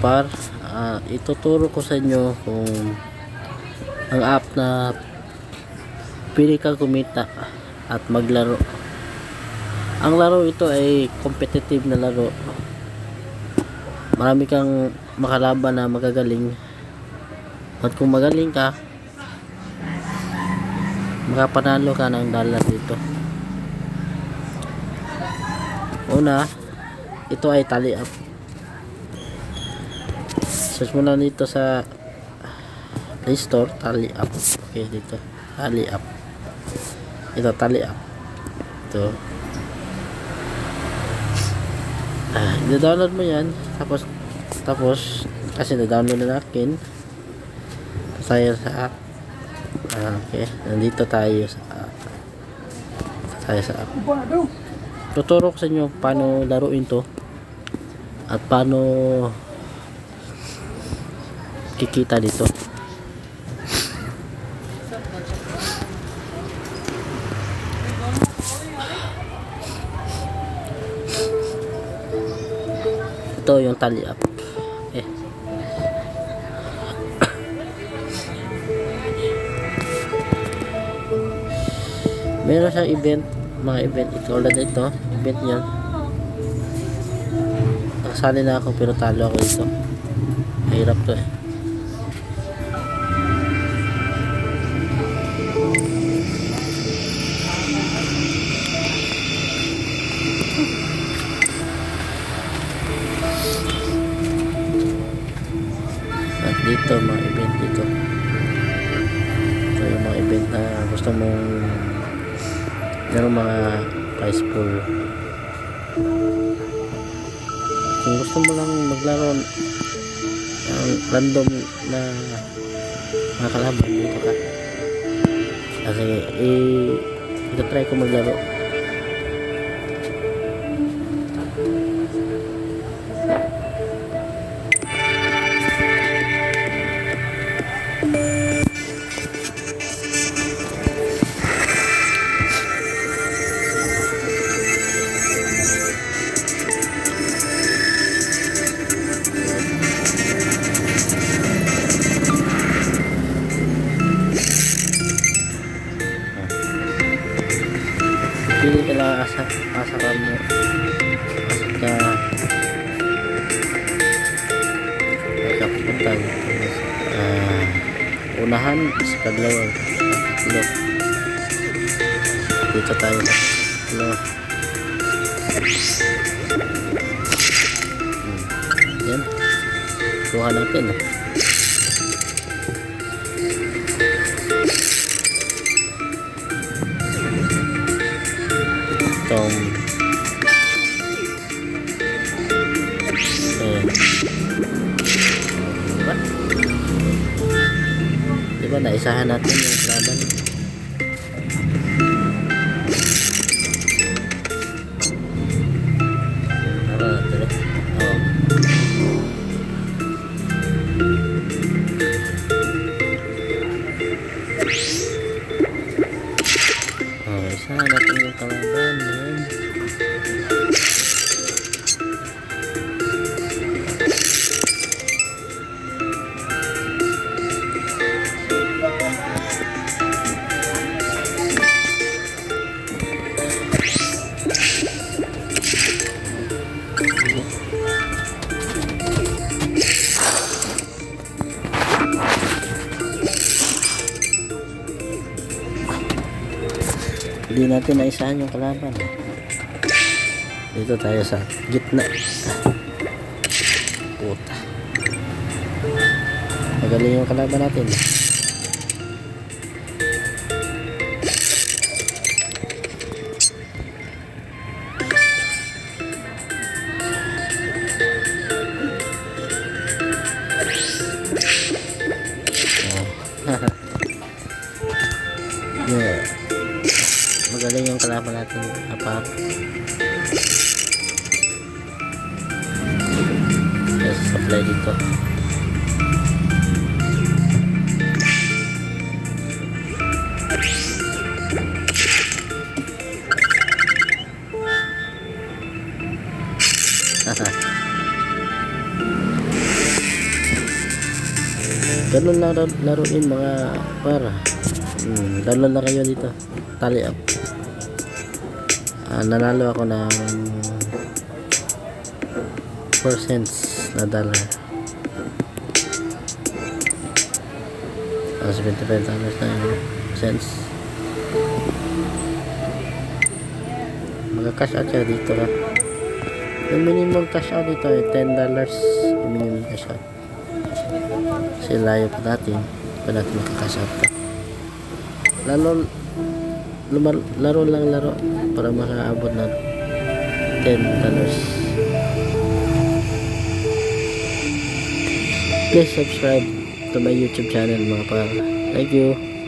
par, ituturo ko sa inyo kung ang app na pili kang kumita at maglaro. Ang laro ito ay competitive na laro. Marami kang makalaban na magagaling. At kung magaling ka, makapanalo ka ng dollar dito. Una, ito ay tally up. Search mo lang dito sa Play Store, tally up. Okay, dito, tally up. Ito, tally up. Ito. I-download mo yan. Tapos kasi na-download na natin. Tayo sa app. Okay, nandito tayo sa app. Tuturo ko sa inyo paano laruin to at paano kikita dito. Ito yung tally up. Okay. Meron siyang event, mga event ito, ulit ito, event yan. Nakasali na ako pero talo ako ito. Mahirap to eh. At dito mga event dito. Ito yung mga event na gusto mong meron mga prize pool. Kung gusto mo lang maglaro ng random na mga kalaban, dito ka. Kasi ito-try ko maglaro. Pili ka lang asa ka mo kapuntan unahan sa kaglaw dito tayo yan kuha natin itong diba naisahan natin yung laban. Isahan natin yung kalaban. Hindi natin naisahan yung kalaban. Dito tayo sa gitna. Puta. Magaling yung kalaban natin. Yeah. Magaling yung kalaban natin apat. Yes, supply dito. ganun lang laruin mga para. Download na kayo dito. Tally up. Nanalo ako ng 4 cents na dollar. 75 dollars na yung cents. Mag-cash out ka dito ka. Yung minimum cash out dito ay 10 dollars. Yung minimum cash out. Kasi layo pa natin. Pa natin makakash out ka. Laro lang laro para makaabot ng 10 dollars. Please subscribe to my YouTube channel mga para. Thank you.